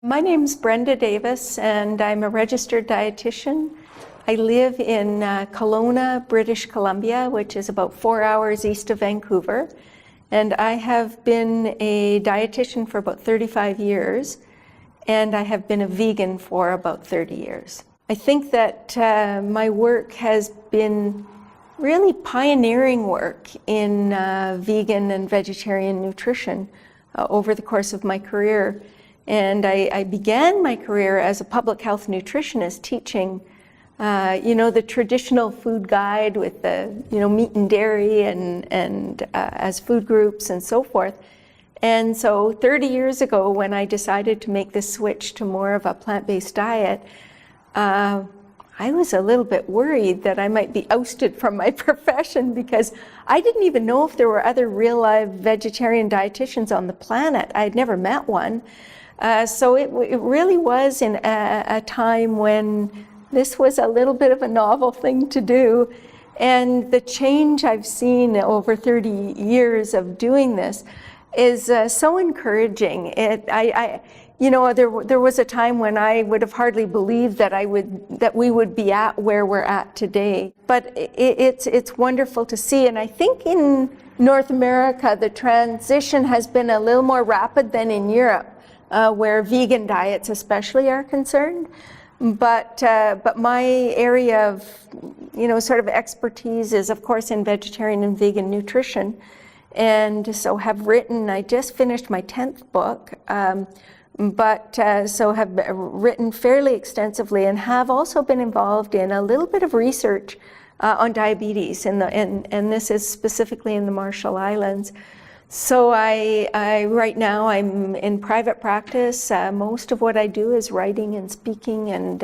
My name's Brenda Davis, and I'm a registered dietitian. I live in Kelowna, British Columbia, which is about 4 hours east of Vancouver. And I have been a dietitian for about 35 years, and I have been a vegan for about 30 years. I think that my work has been really pioneering work in vegan and vegetarian nutrition over the course of my career. And I began my career as a public health nutritionist teaching, the traditional food guide with the, meat and dairy and as food groups and so forth. And so 30 years ago, when I decided to make this switch to more of a plant-based diet, I was a little bit worried that I might be ousted from my profession because I didn't even know if there were other real live vegetarian dietitians on the planet. I had never met one. So it really was in a time when this was a little bit of a novel thing to do. And the change I've seen over 30 years of doing this is so encouraging. There was a time when I would have hardly believed that we would be at where we're at today. But it's wonderful to see. And I think in North America, the transition has been a little more rapid than in Europe. Where vegan diets especially are concerned. But my area of, sort of expertise is, of course, in vegetarian and vegan nutrition. And so I just finished my 10th book, so have written fairly extensively and have also been involved in a little bit of research on diabetes, and this is specifically in the Marshall Islands. So right now I'm in private practice. Most of what I do is writing and speaking and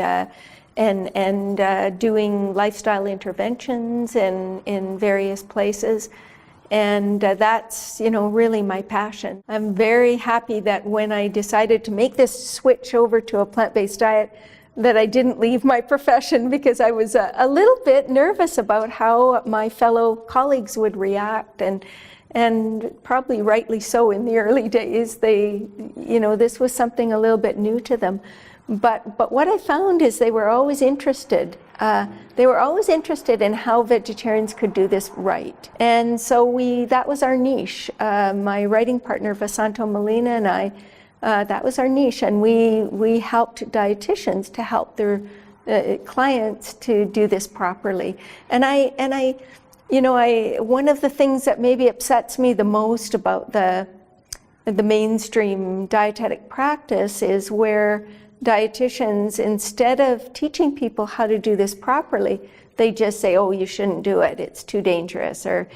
doing lifestyle interventions in various places. And that's, really my passion. I'm very happy that when I decided to make this switch over to a plant-based diet, that I didn't leave my profession because I was a little bit nervous about how my fellow colleagues would react. And probably rightly so in the early days, this was something a little bit new to them. But what I found is they were always interested. They were always interested in how vegetarians could do this right. And so that was our niche. My writing partner, Vasanto Molina, and I, that was our niche. And we helped dietitians to help their clients to do this properly. One of the things that maybe upsets me the most about the mainstream dietetic practice is where dietitians, instead of teaching people how to do this properly, they just say, oh, you shouldn't do it, it's too dangerous, or,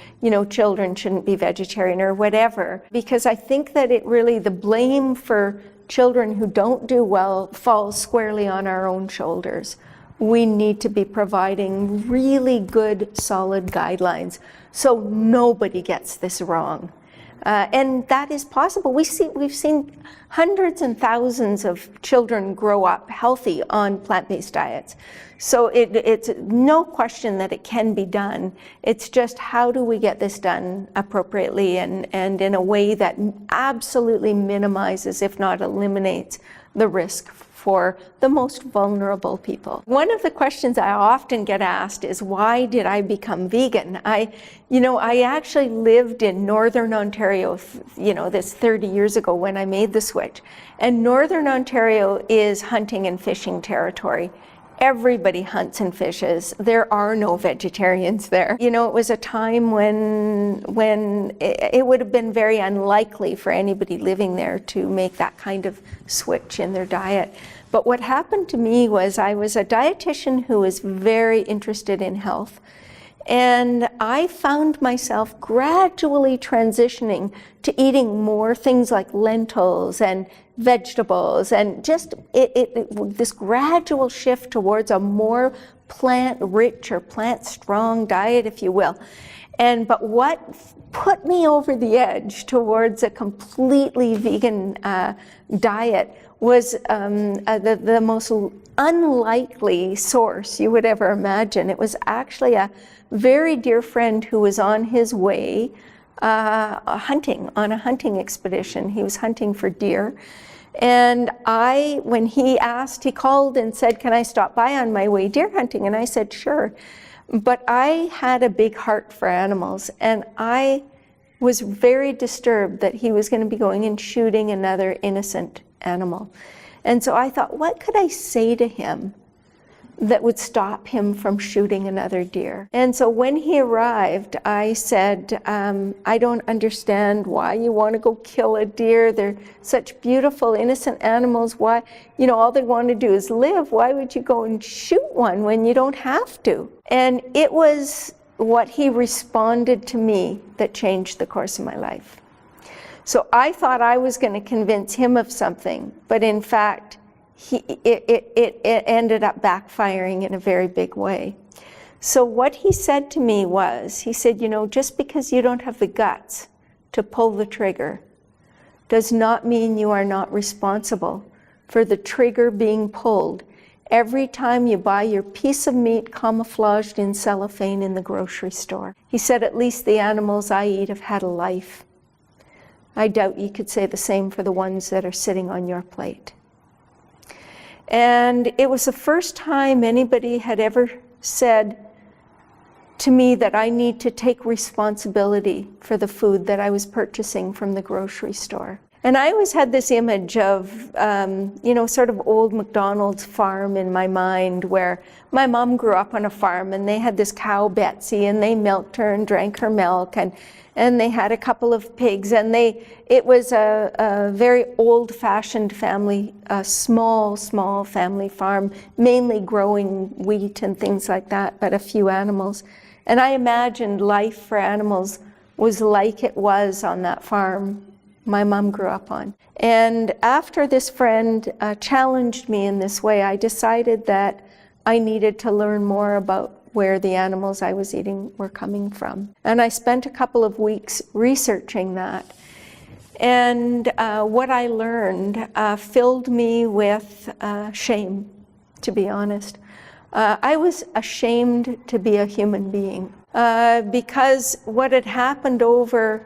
children shouldn't be vegetarian, or whatever. Because I think that the blame for children who don't do well falls squarely on our own shoulders. We need to be providing really good, solid guidelines so nobody gets this wrong. And that is possible. We've seen hundreds and thousands of children grow up healthy on plant-based diets. So it's no question that it can be done. It's just how do we get this done appropriately and in a way that absolutely minimizes, if not eliminates, the risk for the most vulnerable people. One of the questions I often get asked is, why did I become vegan? I actually lived in Northern Ontario, this 30 years ago when I made the switch. And Northern Ontario is hunting and fishing territory. Everybody hunts and fishes. There are no vegetarians there. It was a time when it would have been very unlikely for anybody living there to make that kind of switch in their diet. But what happened to me was I was a dietitian who was very interested in health. And I found myself gradually transitioning to eating more things like lentils and vegetables, and just this gradual shift towards a more plant-rich or plant-strong diet, if you will. But what put me over the edge towards a completely vegan diet was the most unlikely source you would ever imagine. It was actually a very dear friend who was on his way hunting, on a hunting expedition. He was hunting for deer. And when he asked, he called and said, can I stop by on my way deer hunting? And I said, sure. But I had a big heart for animals, and I was very disturbed that he was going to be going and shooting another innocent animal. And so I thought, what could I say to him that would stop him from shooting another deer? And so when he arrived, I said, I don't understand why you want to go kill a deer. They're such beautiful, innocent animals. Why, all they want to do is live. Why would you go and shoot one when you don't have to? And it was what he responded to me that changed the course of my life. So I thought I was going to convince him of something, but in fact, it ended up backfiring in a very big way. So what he said to me was, he said, just because you don't have the guts to pull the trigger does not mean you are not responsible for the trigger being pulled every time you buy your piece of meat camouflaged in cellophane in the grocery store. He said, at least the animals I eat have had a life. I doubt you could say the same for the ones that are sitting on your plate. And it was the first time anybody had ever said to me that I need to take responsibility for the food that I was purchasing from the grocery store. And I always had this image of, sort of old McDonald's farm in my mind, where my mom grew up on a farm and they had this cow Betsy, and they milked her and drank her milk, and they had a couple of pigs, and it was a very old-fashioned family, a small family farm, mainly growing wheat and things like that, but a few animals. And I imagined life for animals was like it was on that farm my mom grew up on. And after this friend challenged me in this way, I decided that I needed to learn more about where the animals I was eating were coming from. And I spent a couple of weeks researching that. And what I learned filled me with shame, to be honest. I was ashamed to be a human being because what had happened over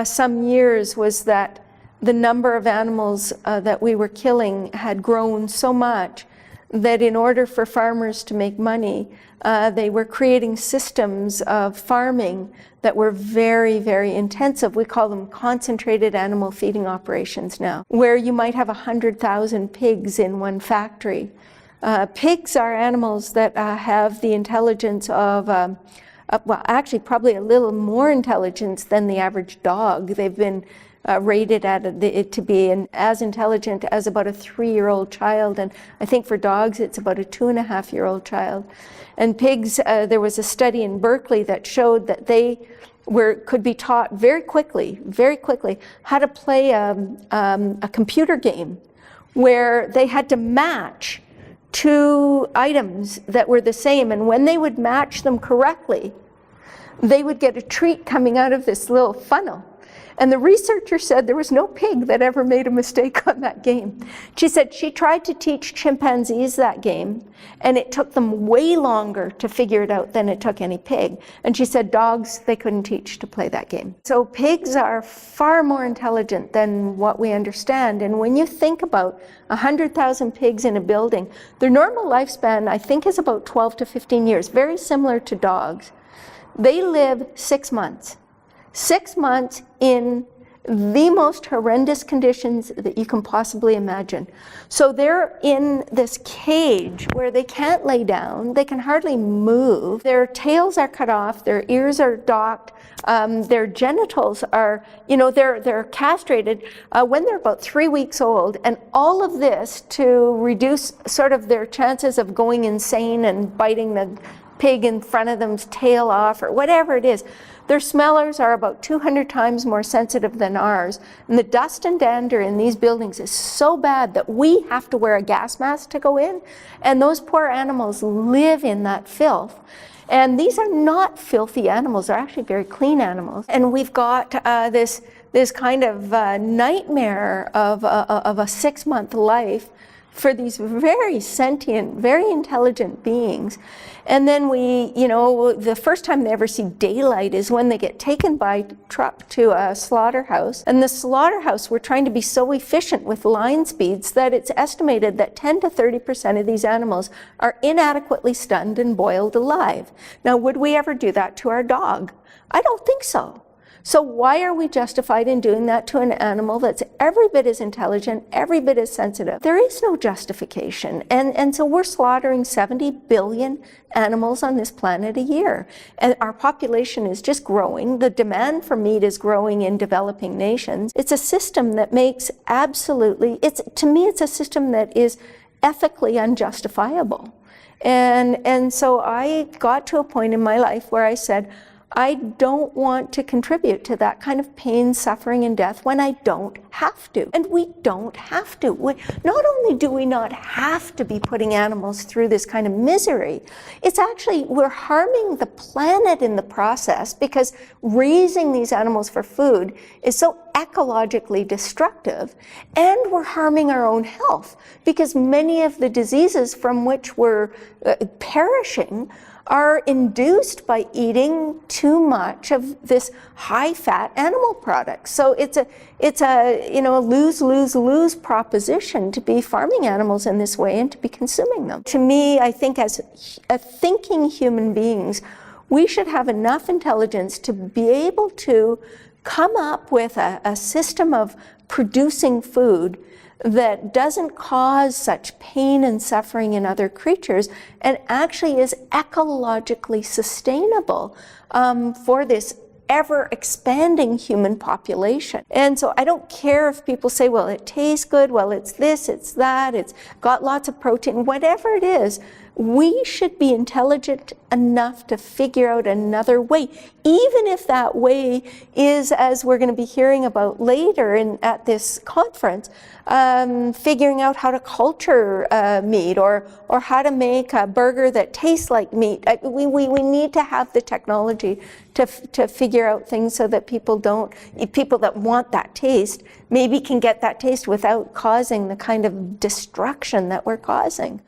some years was that the number of animals that we were killing had grown so much that in order for farmers to make money, they were creating systems of farming that were very, very intensive. We call them concentrated animal feeding operations now, where you might have 100,000 pigs in one factory. Pigs are animals that have the intelligence of well, actually probably a little more intelligence than the average dog. They've been rated to be as intelligent as about a 3-year-old child, and I think for dogs it's about a 2.5-year-old child. And pigs, there was a study in Berkeley that showed that they could be taught very quickly, how to play a computer game where they had to match two items that were the same, and when they would match them correctly, they would get a treat coming out of this little funnel. And the researcher said there was no pig that ever made a mistake on that game. She said she tried to teach chimpanzees that game, and it took them way longer to figure it out than it took any pig. And she said dogs, they couldn't teach to play that game. So pigs are far more intelligent than what we understand. And when you think about 100,000 pigs in a building, their normal lifespan, I think, is about 12 to 15 years, very similar to dogs. They live 6 months. 6 months in the most horrendous conditions that you can possibly imagine. So they're in this cage where they can't lay down, they can hardly move, their tails are cut off, their ears are docked, their genitals are, they're castrated when they're about 3 weeks old, and all of this to reduce sort of their chances of going insane and biting the pig in front of them's tail off or whatever it is. Their smellers are about 200 times more sensitive than ours. And the dust and dander in these buildings is so bad that we have to wear a gas mask to go in. And those poor animals live in that filth. And these are not filthy animals. They're actually very clean animals. And we've got this kind of nightmare of a 6-month life for these very sentient, very intelligent beings. And then we, you know, the first time they ever see daylight is when they get taken by truck to a slaughterhouse. And the slaughterhouse, we're trying to be so efficient with line speeds that it's estimated that 10 to 30% of these animals are inadequately stunned and boiled alive. Now, would we ever do that to our dog? I don't think so. So why are we justified in doing that to an animal that's every bit as intelligent, every bit as sensitive? There is no justification. And so we're slaughtering 70 billion animals on this planet a year. And our population is just growing. The demand for meat is growing in developing nations. It's a system that makes absolutely, to me, it's a system that is ethically unjustifiable. And so I got to a point in my life where I said, I don't want to contribute to that kind of pain, suffering, and death when I don't have to. And we don't have to. Not only do we not have to be putting animals through this kind of misery, it's actually, we're harming the planet in the process, because raising these animals for food is so ecologically destructive, and we're harming our own health, because many of the diseases from which we're perishing are induced by eating too much of this high-fat animal product. So it's a you know, a lose-lose-lose proposition to be farming animals in this way and to be consuming them. To me, I think as thinking human beings, we should have enough intelligence to be able to come up with a system of producing food that doesn't cause such pain and suffering in other creatures, and actually is ecologically sustainable for this ever-expanding human population. And so I don't care if people say, well, it tastes good, well, it's this, it's that, it's got lots of protein, whatever it is. We should be intelligent enough to figure out another way, even if that way is, as we're going to be hearing about later at this conference, figuring out how to culture meat, or how to make a burger that tastes like meat. We need to have the technology to figure out things so that people that want that taste maybe can get that taste without causing the kind of destruction that we're causing.